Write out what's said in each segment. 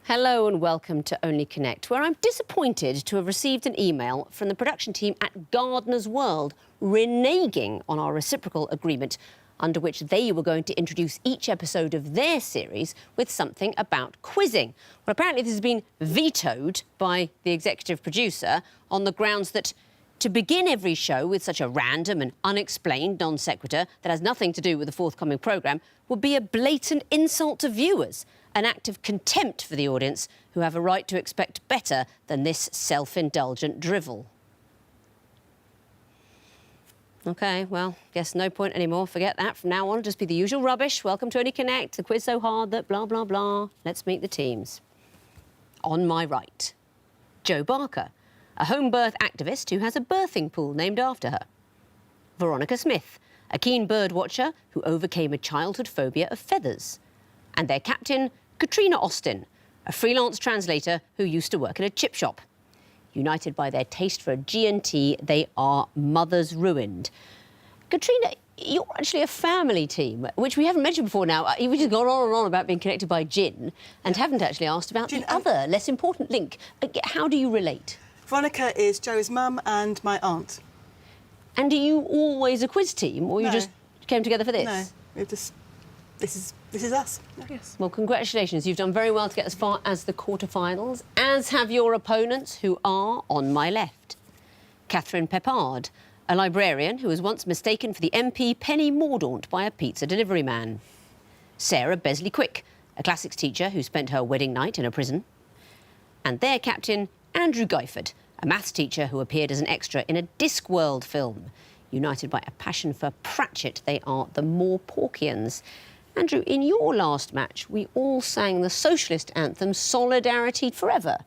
Hello and welcome to Only Connect, where I'm disappointed to have received an email from the production team at Gardener's World reneging on our reciprocal agreement under which they were going to introduce each episode of their series with something about quizzing. Well, apparently this has been vetoed by the executive producer on the grounds that to begin every show with such a random and unexplained non sequitur that has nothing to do with the forthcoming programme would be a blatant insult to viewers, an act of contempt for the audience who have a right to expect better than this self-indulgent drivel. OK, well, guess no point anymore. Forget that. From now on, just be the usual rubbish. Welcome to Only Connect, the quiz so hard that blah, blah, blah. Let's meet the teams. On my right, Jo Barker, a home birth activist who has a birthing pool named after her. Veronica Smith, a keen bird watcher who overcame a childhood phobia of feathers. And their captain, Katrina Austin, a freelance translator who used to work in a chip shop. United by their taste for a G&T, they are Mothers Ruined. Katrina, you're actually a family team, which we haven't mentioned before now. We've just gone on and on about being connected by gin and haven't actually asked about the other, less important link. How do you relate? Veronica is Jo's mum and my aunt. And are you always a quiz team, or you No. just came together for this? No, we've just... This is us. Yes. Well, congratulations. You've done very well to get as far as the quarterfinals, as have your opponents, who are on my left. Catherine Peppard, a librarian who was once mistaken for the MP Penny Mordaunt by a pizza delivery man. Sarah Besley-Quick, a classics teacher who spent her wedding night in a prison. And their captain, Andrew Guyford, a maths teacher who appeared as an extra in a Discworld film. United by a passion for Pratchett, they are the Morporkians. Andrew, in your last match, we all sang the socialist anthem, Solidarity Forever.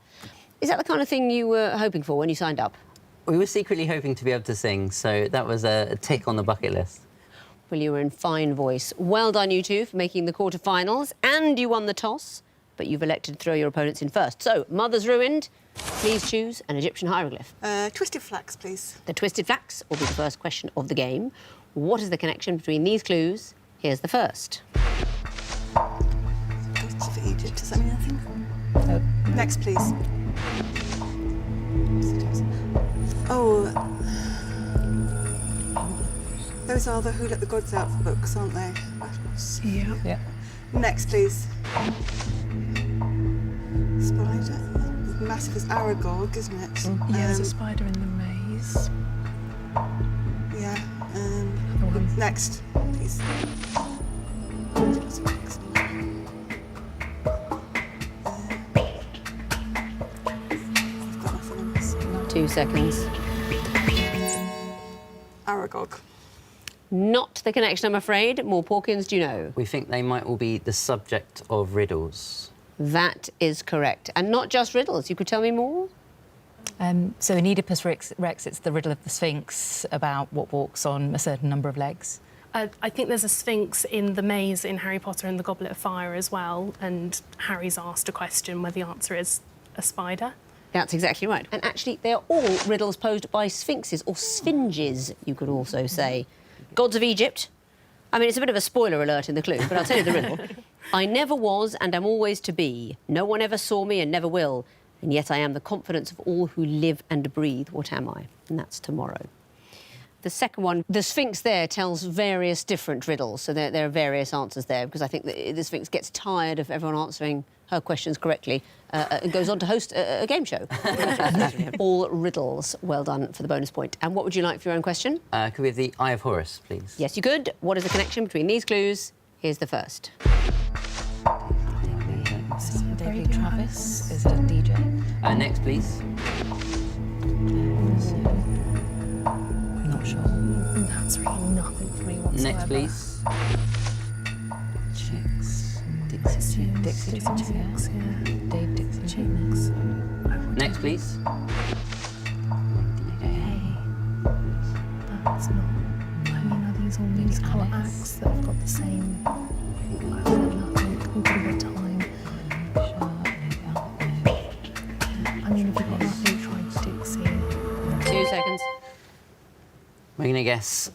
Is that the kind of thing you were hoping for when you signed up? We were secretly hoping to be able to sing, so that was a tick on the bucket list. Well, you were in fine voice. Well done, you two, for making the quarterfinals, and you won the toss, but you've elected to throw your opponents in first. So, Mothers Ruined, please choose an Egyptian hieroglyph. Twisted flax, please. The twisted flax will be the first question of the game. What is the connection between these clues? Here's the first. For Egypt, does that mean anything? No. Next, please. Oh. Those are the Who Let the Gods Out books, aren't they? Yeah. Next, please. Spider. Massive as Aragog, isn't it? Yeah, there's a spider in the maze. Yeah. Another one. Next, please. 2 seconds. Aragog. Not the connection, I'm afraid. Morporkians, do you know? We think they might all be the subject of riddles. That is correct. And not just riddles. You could tell me more? So in Oedipus Rex, it's the riddle of the Sphinx about what walks on a certain number of legs. I think there's a Sphinx in the maze in Harry Potter and the Goblet of Fire as well, and Harry's asked a question where the answer is a spider. That's exactly right. And actually, they're all riddles posed by sphinxes, or sphinges, you could also say. Gods of Egypt. I mean, it's a bit of a spoiler alert in the clue, but I'll tell you the riddle. I never was and am always to be. No one ever saw me and never will. And yet I am the confidence of all who live and breathe. What am I? And that's tomorrow. The second one, the Sphinx there tells various different riddles, so there are various answers there, because I think the Sphinx gets tired of everyone answering her questions correctly and goes on to host a game show. All riddles. Well done for the bonus point. And what would you like for your own question? Could we have the Eye of Horus, please? Yes, you could. What is the connection between these clues? Here's the first. David Travis is a DJ. Next, please. Not sure. That's really nothing for me whatsoever. Next, please. Chicks. Dixie Chicks, yeah. Dave Dixie Chicks. Next, please. Hey, that's not... I mean, are these all musical acts that have got the same... I've got nothing. We've got a bit of time. I mean, if you've got nothing, try Dixie. 2 seconds. We're going to guess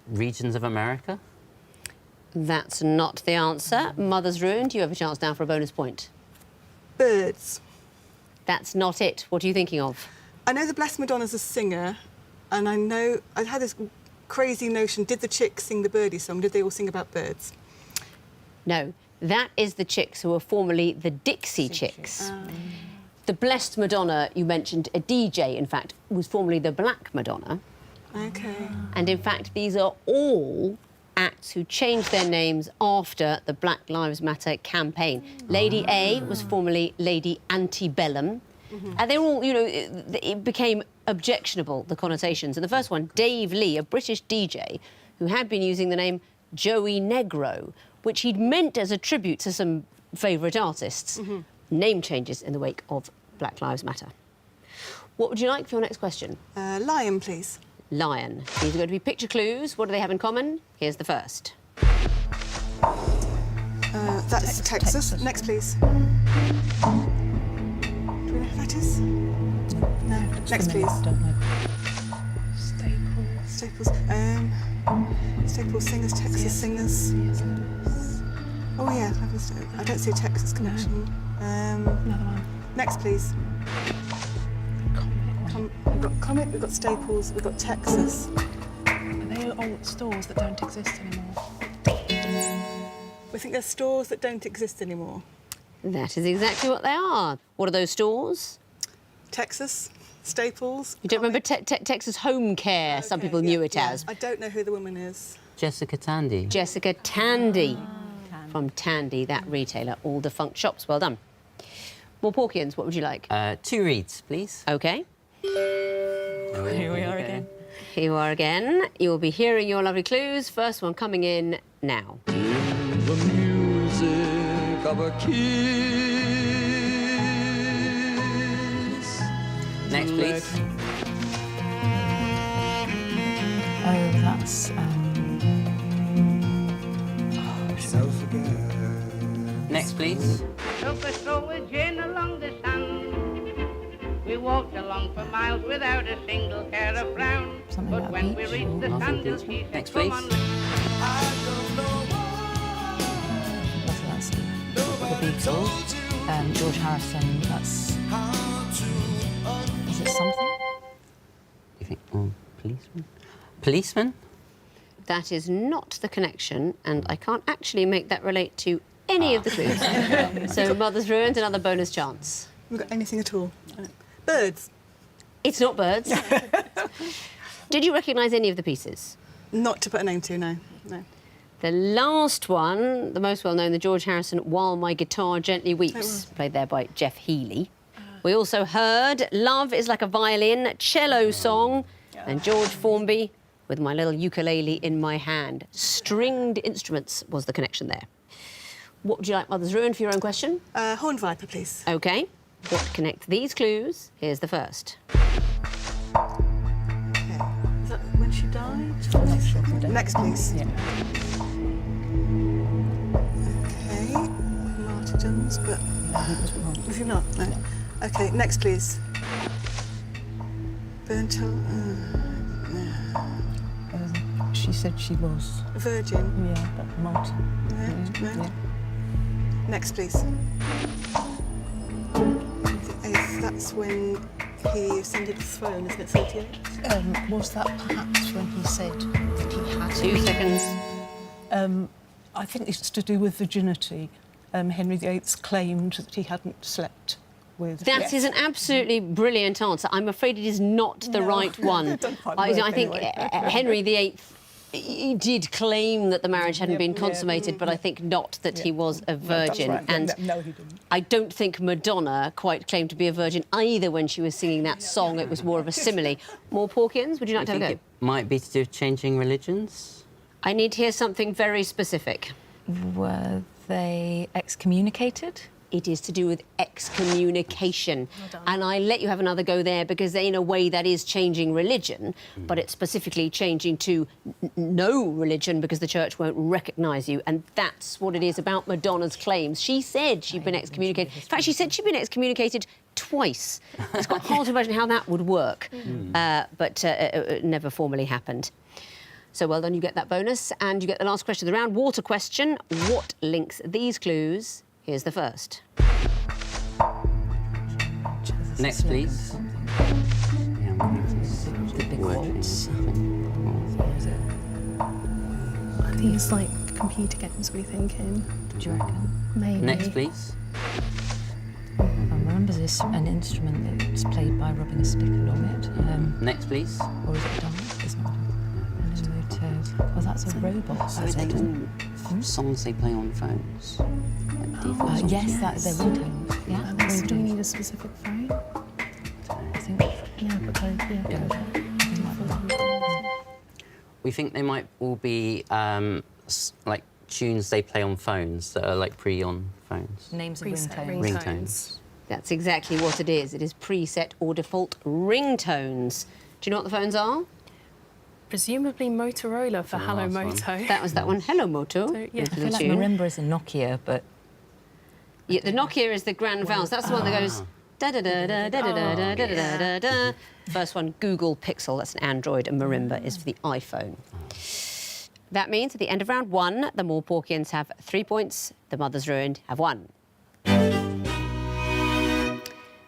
regions of America. That's not the answer. Mother's ruined. You have a chance now for a bonus point. Birds. That's not it. What are you thinking of? I know the Blessed Madonna's a singer, and I know I had this crazy notion, did the Chicks sing the Birdie song? Did they all sing about birds? No, that is the Chicks who were formerly the Dixie Chicks. The Blessed Madonna, you mentioned, a DJ, in fact, was formerly the Black Madonna. Okay. And in fact, these are all acts who changed their names after the Black Lives Matter campaign. Lady A was formerly Lady Antebellum. And they're all, you know, it became objectionable, the connotations. And the first one, Dave Lee, a British DJ who had been using the name Joey Negro, which he'd meant as a tribute to some favourite artists. Name changes in the wake of Black Lives Matter. What would you like for your next question? Lion, please. Lion. These are going to be picture clues. What do they have in common? Here's the first. That's Texas. Next, please. Do we know who that is? No. Next, please. Don't know. Staples. Staples singers, Texas singers. Oh yeah, I don't see a Texas connection. Another one. Next, please. We've got Comet, we've got Staples, we've got Texas. Are they old stores that don't exist anymore? We think there's stores that don't exist anymore. That is exactly what they are. What are those stores? Texas, Staples. You don't remember Texas Home Care? Some people knew it as. I don't know who the woman is. Jessica Tandy. Jessica Tandy. From Tandy, that retailer. All defunct shops. Well done. Morporkians, what would you like? 2 reads, please. OK. Here we are again. Here you are again. You'll be hearing your lovely clues. First one coming in now. The music of a kiss. Next, please. Oh, that's... Next, please. Took us through a gin along the sand. We walked along for miles without a single care or frown. Something But about when we beach. reached the Nothing sandals, beach. she said, Next, come please. on. That's the Beatles. George Harrison, that's... Is it something? You think, policeman? Policeman? That is not the connection, and I can't actually make that relate to any of the clues. So Mother's ruined, another bonus chance. We've got anything at all. Birds. It's not birds. Did you recognise any of the pieces? Not to put a name to, no. No. The last one, the most well-known, the George Harrison While My Guitar Gently Weeps, played there by Jeff Healey. We also heard Love Is Like a Violin, cello song, and George Formby with My Little Ukulele in My Hand. Stringed instruments was the connection there. What would you like Mother's ruined for your own question? Horn Viper, please. OK. What connect these clues? Here's the first. Okay. Is that when she died? Next, please. Yeah. Okay. Martyrdoms, but... Was he not? No. OK, next, please. Burnt She said she was. Virgin. Yeah, but not. No. Next, please. That's when he ascended the throne, isn't it? 38? Was that perhaps when he said that he had 2 seconds. I think it's to do with virginity. Henry VIII claimed that he hadn't slept with... That is an absolutely brilliant answer. I'm afraid it is not the right one. Don't quite I work think anyway. Henry VIII he did claim that the marriage hadn't been consummated, but I think not that he was a virgin. Right. And no, he didn't. I don't think Madonna quite claimed to be a virgin either when she was singing that song. It was more of a simile. Morporkians, would you like to have a go? It might be to do with changing religions? I need to hear something very specific. Were they excommunicated? It is to do with excommunication. And I let you have another go there because in a way that is changing religion, but it's specifically changing to no religion because the church won't recognise you. And that's what it is about Madonna's claims. She said she'd been excommunicated. In fact, she said she'd been excommunicated twice. It's quite hard to imagine how that would work, but it never formally happened. So well done, you get that bonus. And you get the last question of the round, water question. What links these clues? Here's the first. Next, please. The big waltz. Are these like computer games we're thinking? Do you reckon? Maybe. Next, please. I remember this an instrument that's played by rubbing a stick along it. Next, please. Or is it a dance? It's not a dance. Well, that's a robot. So Songs they play on phones. Like default songs. yes, that's their ringtones. Yeah, Do we need a specific phone? I think Yeah, because We think they might all be like tunes they play on phones that are like pre-on phones. names of Preset ringtones. Ringtones. That's exactly what it is. It is preset or default ringtones. Do you know what the phones are? presumably Motorola for the Hello last one. Moto. That was that one. Hello, Moto. So, yeah. Into I the feel like tune. marimba is a Nokia, but Yeah, the Nokia is the grand vowels. That's the one that goes da da da da da da da da da da da. First one, Google Pixel. That's an Android, and marimba is for the iPhone. That means at the end of round one, the Morporkians have 3 points. The Mothers Ruined have 1.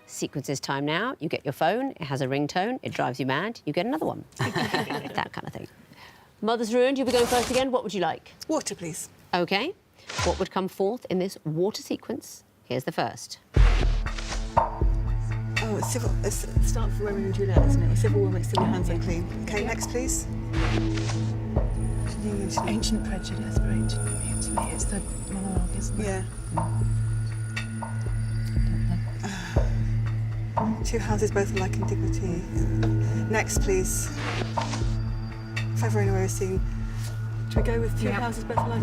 Sequences time now. You get your phone. It has a ringtone. It drives you mad. You get another one. That kind of thing. Mothers Ruined. You'll be going first again. What would you like? Water, please. OK. What would come forth in this water sequence? Here's the first. Oh, it's civil. It's start for Romeo and Juliet, isn't it? A civil war makes civil hands unclean. Okay, next, please. Ancient Prejudice, for Ancient Mutiny. It's the monologue, isn't it? Yeah. Two houses, both alike in dignity. Next, please. If ever anywhere is seen. Do we go with two houses, both alike?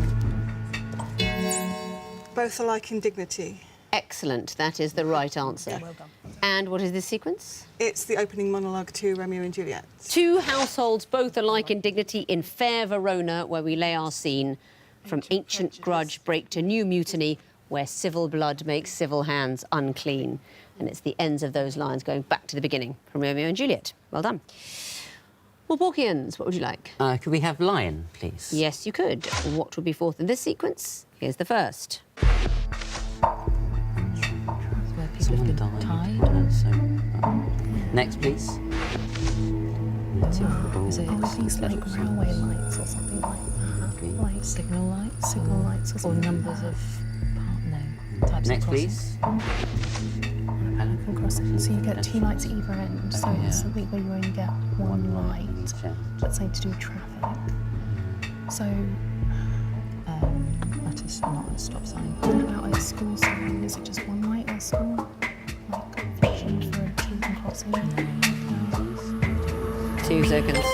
Both alike in dignity. Excellent. That is the right answer. Well done. And what is this sequence? It's the opening monologue to Romeo and Juliet. Two households, both alike in dignity, in fair Verona, where we lay our scene. From ancient grudge break to new mutiny, where civil blood makes civil hands unclean. And it's the ends of those lines going back to the beginning from Romeo and Juliet. Well done. Morporkians, what would you like? Could we have Lion, please? Yes, you could. What would be forth in this sequence? Here's the first. where people Someone have been died. tied. So, next, please. Is it Oh, are these like railway lights or something like that? Like signal lights? signal lights or Or something. numbers of types Next, of please. From crossing. So you get two lights at either end. So it's something where you only get one light. Yeah. Let's say to do traffic. So That is not a stop sign. what about a school sign? Is it just one light at a school? Like vision for a children crossing? 2 seconds.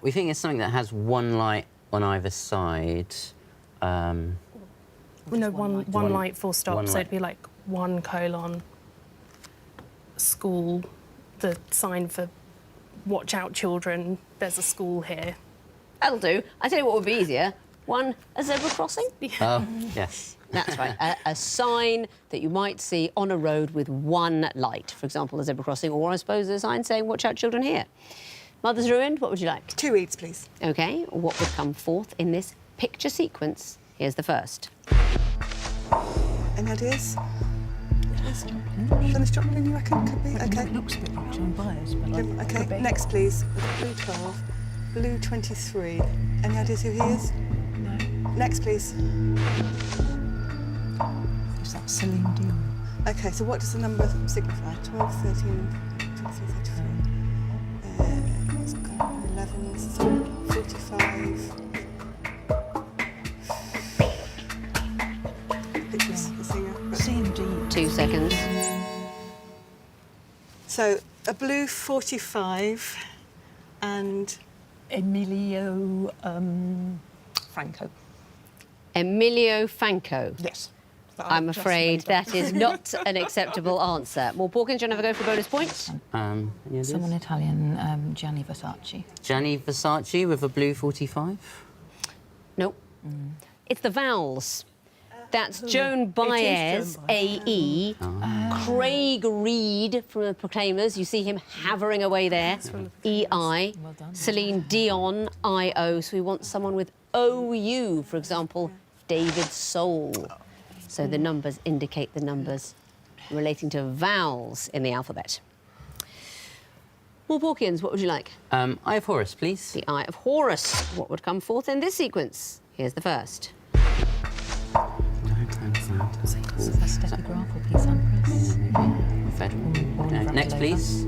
We think it's something that has one light on either side. Well, no, one light full stop. one So light. it'd be like 1: school, the sign for watch out children, there's a school here. That'll do. I tell you what would be easier. One, a zebra crossing. Oh, yes. That's right. A sign that you might see on a road with one light. For example, a zebra crossing, or I suppose a sign saying, watch out children here. Mothers Ruined, what would you like? 2 reads, please. OK, what would come forth in this picture sequence? Here's the first. Any ideas? Dennis Joplin, you reckon? Could be? Okay. It looks a bit like John Byers, but like, Okay, next, please. We've got blue 12, blue 23. Any ideas who he is? No. Next, please. is that Celine Dion? Okay, so what does the number signify? 12, 13, 23, 34. It's got 11, so 45. Pictures the singer. but- C&D. 2 seconds. So a blue 45 and Emilio Franco. Emilio Franco. Yes. But I'm I've just afraid made up. that is not an acceptable answer. Morporkians, do you want to have a go for a bonus point? Any ideas? Someone Italian, Gianni Versace. Gianni Versace with a blue 45. Nope. It's the vowels. That's Joan Baez, Joan Baez. AE. Craig Reed from the Proclaimers. You see him havering away there. EI. Well done. Celine Dion, IO. So we want someone with OU, for example, David Soul. So the numbers indicate the numbers relating to vowels in the alphabet. Morporkians, what would you like? Eye of Horus, please. The Eye of Horus. What would come forth in this sequence? Here's the first. Stepigraph or peace empress? Federal. Next, please.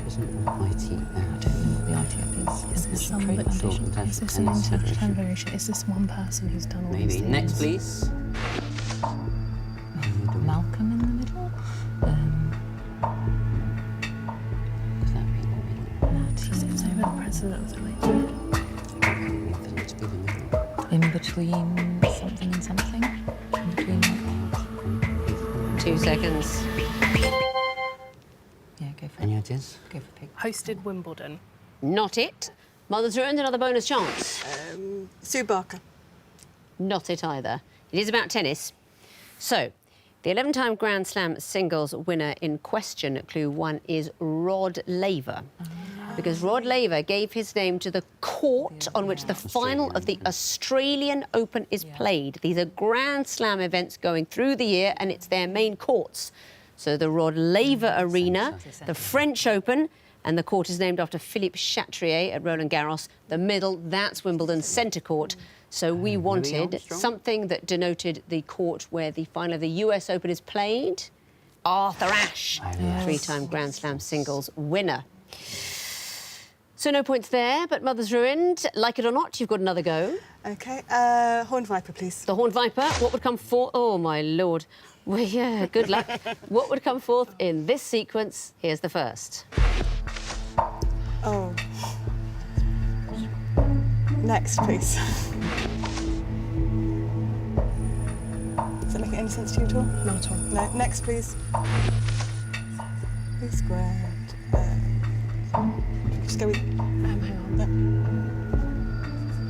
Isn't I don't know what the ITF is. Is this some Trade Foundation? Is this an international variation? Is this one person who's done all these Maybe. things? Next, please. Malcolm in the middle? Could that be the middle? Does it say where the president of the idea? Infinite to be the middle. In between something and something? In between what? 2 seconds. Yeah, go for Any it. ideas? Go for pig. Hosted Wimbledon. Not it. Mother's Ruined, another bonus chance. Sue Barker. Not it either. It is about tennis. So, the 11-time Grand Slam singles winner in question, clue 1, is Rod Laver. Because Rod Laver gave his name to the court on which the final of the Australian Open is played. These are Grand Slam events going through the year, and it's their main courts. So the Rod Laver Arena, the French Open, and the court is named after Philippe Chatrier at Roland Garros. The middle, that's Wimbledon's centre court. So we wanted Armstrong? something that denoted the court where the final of the US Open is played. Arthur Ashe, 3-time Grand Slam singles winner. So no points there, but Mother's Ruined. Like it or not, you've got another go. Okay, Horned Viper, please. The Horned Viper, what would come forth? Oh, my Lord. Well, yeah, good luck. What would come forth in this sequence? Here's the first. Oh. Next, please. Does that make any sense to you at all? Not at all. No. Next, please. B squared. Just go with. Hang on.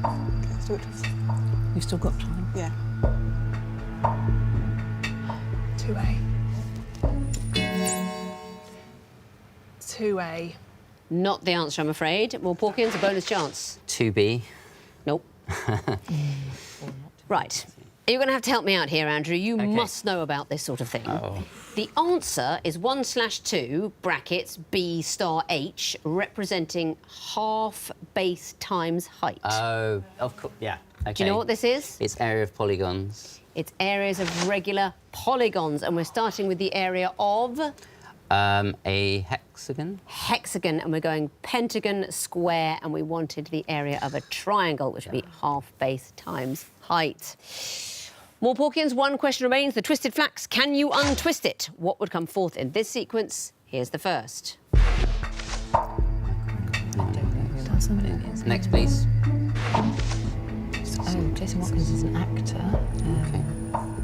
Okay, let's do it. You've still got time. Yeah. 2A. 2A. Not the answer, I'm afraid. Morporkians, a bonus chance. 2B. Nope. Right. You're going to have to help me out here, Andrew. You must know about this sort of thing. Oh. The answer is 1/2, brackets, B star H, representing half base times height. Oh, of course. Yeah. Okay. Do you know what this is? It's area of polygons. It's areas of regular polygons, and we're starting with the area of A hexagon. hexagon, and we're going pentagon, square, and we wanted the area of a triangle, which would be half base times height. Morporkians, one question remains. The twisted flax, can you untwist it? What would come forth in this sequence? Here's the first. Doesn't. Next, please. Oh, Jason Watkins is an actor.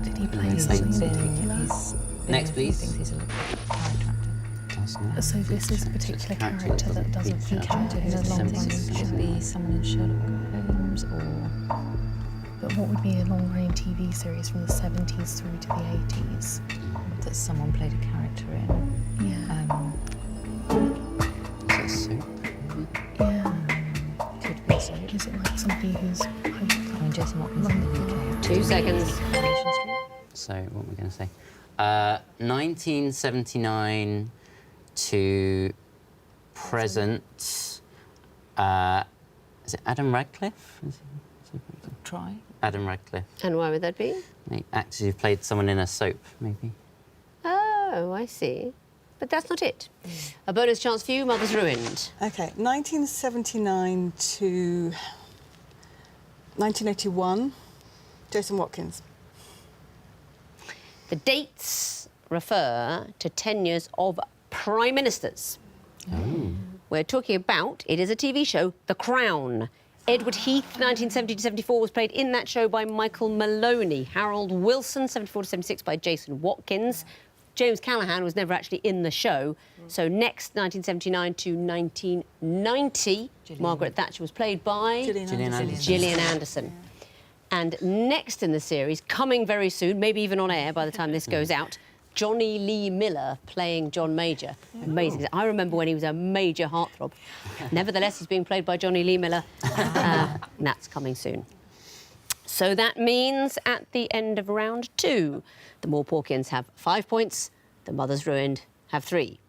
Did he play He's something in been, particular? he's been Next, in a few please. things. He's a little character actor. Doesn't. So this is a particular character that doesn't feature Character in who's a long something running could show. be someone in Sherlock Holmes or But what would be a long running TV series from the 70s through to the 80s? that someone played a character in. Yeah. Is that soup? Yeah. Could be so. Is it like somebody who's. I mean, Jason Watkins in the UK. 2 seconds. So, what am I going to say? 1979 to present. Is it Adam Radcliffe? Try. Adam Radcliffe. And why would that be? Actors who've played someone in a soap, maybe. Oh, I see. But that's not it. A bonus chance for you, Mother's Ruined. Okay, 1979 to 1981. Jason Watkins. The dates refer to tenures of prime ministers. We're talking about, it is a TV show, The Crown. Edward Heath, 1970 to 74, was played in that show by Michael Maloney. Harold Wilson, 74 to 76, by Jason Watkins. James Callaghan was never actually in the show. So next, 1979 to 1990, Margaret Thatcher was played by Gillian Anderson. Gillian Anderson. And next in the series, coming very soon, maybe even on air by the time this goes out, Johnny Lee Miller playing John Major. Amazing. I remember when he was a major heartthrob. Nevertheless, he's being played by Johnny Lee Miller. And that's coming soon. So that means at the end of round 2, the Morporkians have 5 points, the Mothers Ruined have 3.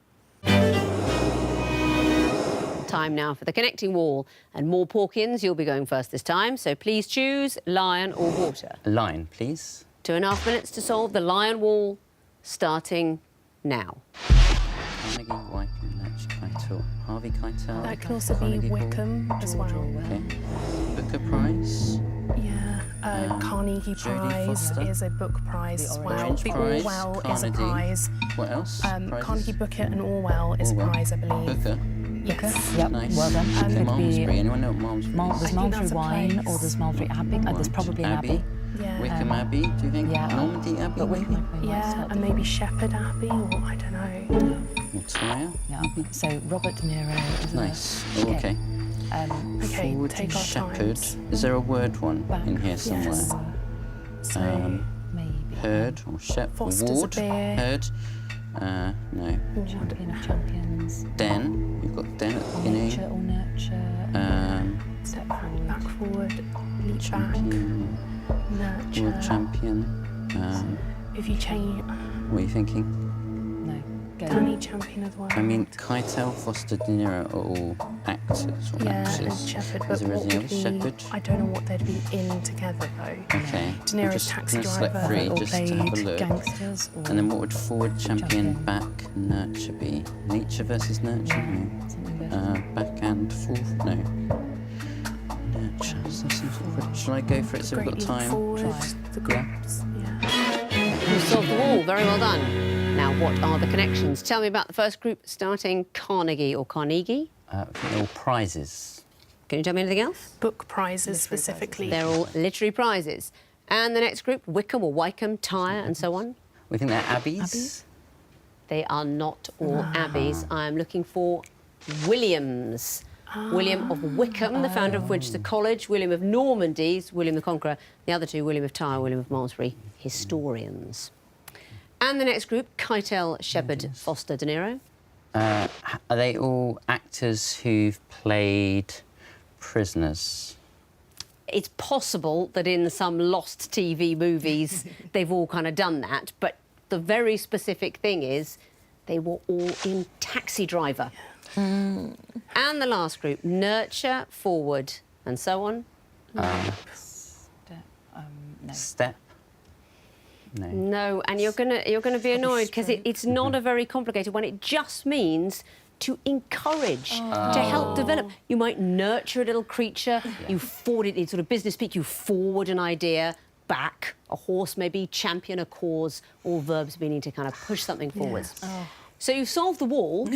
Time now for the connecting wall. And Morporkians, you'll be going first this time, so please choose lion or water. Lion, please. 2.5 minutes to solve the lion wall, starting now. Carnegie, Wycombe, Letch, Keitel, Harvey Keitel. That can also be Carnegie Hall. Wickham as well. Okay. Booker Prize. Yeah. Carnegie Jodie Prize Foster. is a book prize as well. Orange The Prize, Orwell is a Carnegie. prize. What else? Carnegie Prizes? Booker and Orwell is Orwell. a prize, I believe. Booker. Yes. Yep, Nice. well done. Okay, Could be Malmesbury. Anyone know what Malmesbury is? There's I think Malmesbury that's a Wine, place. or there's Malmesbury Abbey. There's probably an Abbey. Yeah. Wickham Abbey, do you think? Yeah. Normandy Abbey, But Wickham maybe? might be Yeah, slightly- and maybe Shepherd Abbey, or I don't know. Or Tyre? Yeah. So Robert De Niro. Isn't Nice. Oh, okay. Okay, Forward take our Shepherd. times. Is there a word one Back. in here somewhere? Yes. So, Maybe. Herd or Shep or Foster's a Ward? beer. Herd? No. Champion of Champions. Den. You've got Den at the Nurture beginning. or Nurture. step back forward, leap back, Champion. nurture. World champion. If you change, What are you thinking? No. Go. Danny champion as well. I mean, Keitel, Foster, De Niro are all actors or yeah, actresses. and Shepherd, Is but there what anything would else? be, Shepherd? I don't know what they'd be in together though. Okay. De We're Niro's just taxi gonna select driver, 3 or just to have a played look. Gangsters. Or And then what would forward, champion, Champion. back, nurture be? Nature versus nurture? No. something better. Back and forth? No. Nurture. So some sort of- Shall I go for it so we've Great got leap time? forward, Try. the Yeah. groups, yeah. You solved the wall. Very well done. Now, what are the connections? Tell me about the first group, starting Carnegie or Carnegie. I think they're all prizes. Can you tell me anything else? Book prizes specifically. They're all literary prizes. And the next group, Wickham or Wycombe, Tyre, and so on. We think they're abbeys. Abbeys? They are not all abbeys. I am looking for Williams. William of Wickham, the founder of Winchester College. William of Normandy's, William the Conqueror. The other two, William of Tyre, William of Malmesbury, historians. And the next group, Keitel, Shepherd, Foster, De Niro. Are they all actors who've played prisoners? It's possible that in some lost TV movies they've all kind of done that, but the very specific thing is they were all in Taxi Driver. And the last group, Nurture, Forward, and so on. Step. No. Step? No. No, and you're gonna be annoyed because it's not a very complicated one. It just means to encourage, to help develop. You might nurture a little creature. You forward it in sort of business speak. You forward an idea back. A horse maybe champion a cause. All verbs meaning to kind of push something forwards. So you solved the wall.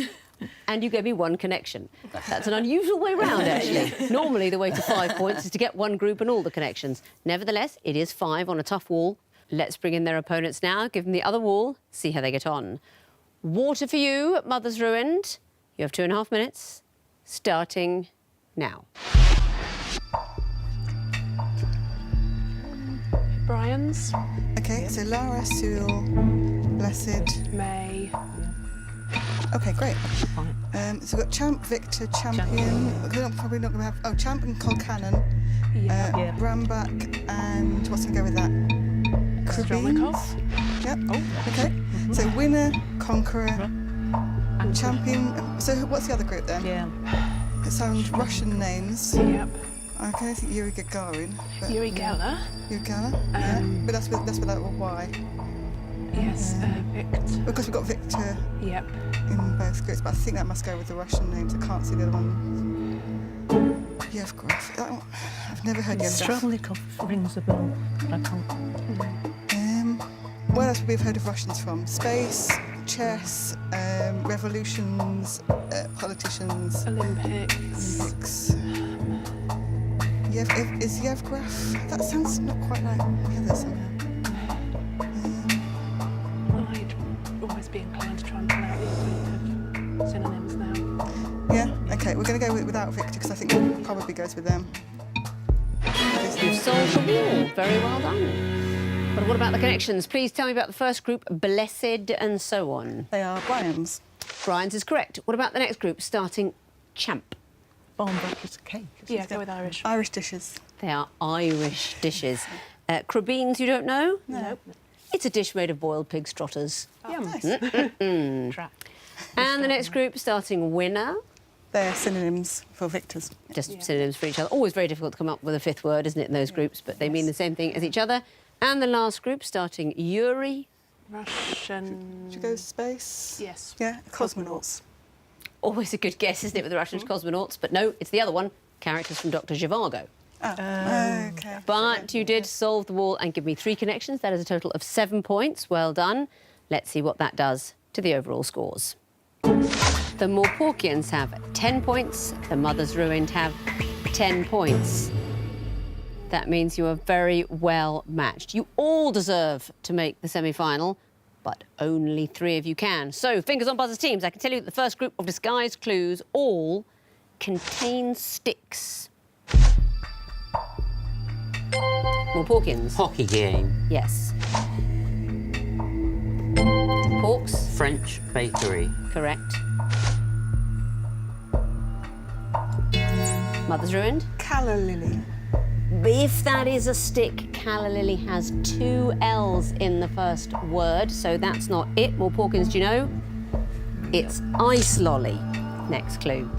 And you gave me 1 connection. That's an unusual way round, actually. Normally, the way to 5 points is to get one group and all the connections. Nevertheless, it is 5 on a tough wall. Let's bring in their opponents now, give them the other wall, see how they get on. Water for you, Mothers Ruined. You have 2.5 minutes, starting now. Brian's, Okay, so Lara, Sewell, Blessed. May. Okay, great. So we've got Champ, Victor, Champion. We're probably not going to have. Oh, Champ and Colcannon. Yeah. Bramback and what's going to go with that? Strelnikov. Yep. Oh, okay. So winner, conqueror, And champion. So what's the other group then? Yeah. It sounds Russian names. Yep. Okay, I think Yuri Gagarin. But Yuri Geller. Yuri Geller. Yeah. But that's without a Y. Yes. Victor. Because we've got Victor Yep. in both groups, but I think that must go with the Russian names. I can't see the other one. Yevgraf. I've never heard Yevgraf. Strelnikov rings a bell, but I can't. Where else would we have heard of Russians from? Space, chess, revolutions, politicians, Olympics. Olympics. Is Yevgraf? That sounds not quite like the others somehow. I'd always be inclined to try and pull out the equivalent of synonyms now. Yeah. Okay, we're going to go without Victor because I think it probably goes with them. You've solved the wall. Very well done. But what about the connections? Please tell me about the first group, Blessed and so on. They are Brian's. Brian's is correct. What about the next group, starting Champ? Barn breakfast cake. Yeah, go with Irish. Irish dishes. They are Irish dishes. Crabines, you don't know? No. It's a dish made of boiled pig trotters. Nice. Trap. And the next group, starting Winner. They're synonyms for victors. Just synonyms for each other. Always very difficult to come up with a fifth word, isn't it, in those groups? But they mean the same thing as each other. And the last group, starting Yuri. Russian. Should go space? Yes. Yeah, cosmonauts. Always a good guess, isn't it, with the Russian cosmonauts? But no, it's the other one. Characters from Dr. Zhivago. Okay. But you did solve the wall and give me 3 connections. That is a total of 7 points. Well done. Let's see what that does to the overall scores. The Morporkians have 10 points. The Mothers Ruined have 10 points. That means you are very well matched. You all deserve to make the semi-final, but only 3 of you can. So, fingers on buzzers teams. I can tell you that the first group of disguised clues all contain sticks. Morporkians. Hockey game. Yes. Porks. French bakery. Correct. Mother's Ruined. Calla lily. If that is a stick, Calla Lily has 2 L's in the first word, so that's not it. Morporkians, do you know? It's ice lolly. Next clue.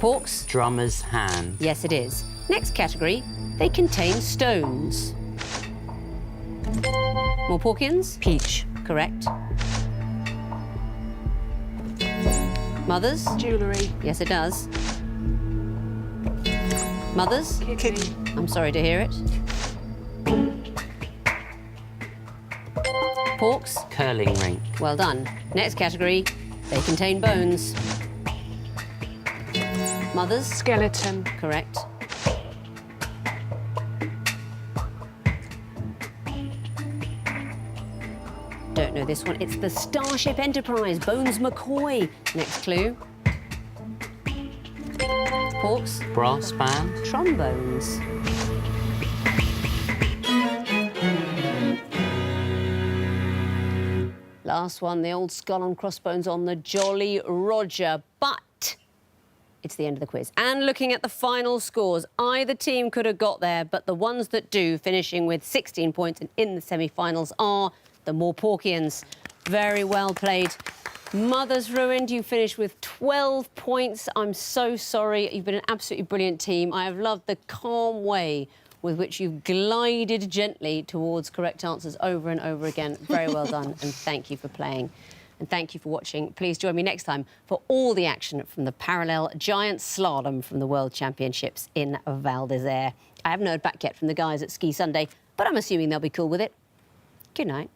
Porks. Drummer's hand. Yes, it is. Next category, they contain stones. Morporkians? Peach. Correct. Mothers? Jewellery. Yes, it does. Mothers? Kidney. I'm sorry to hear it. Porks? Curling rink. Well done. Next category, they contain bones. Mothers? Skeleton. Correct. Don't know this one. It's the Starship Enterprise, Bones McCoy. Next clue. Porks? Brass band. Trombones. Last one, the old skull and crossbones on the Jolly Roger. But it's the end of the quiz. And looking at the final scores, either team could have got there, but the ones that do, finishing with 16 points and in the semi-finals, are the Morporkians. Very well played. Mothers Ruined, you finished with 12 points. I'm so sorry. You've been an absolutely brilliant team. I have loved the calm way with which you've glided gently towards correct answers over and over again. Very well done, and thank you for playing. And thank you for watching. Please join me next time for all the action from the parallel giant slalom from the World Championships in Val d'Isère. I haven't heard back yet from the guys at Ski Sunday, but I'm assuming they'll be cool with it. Good night.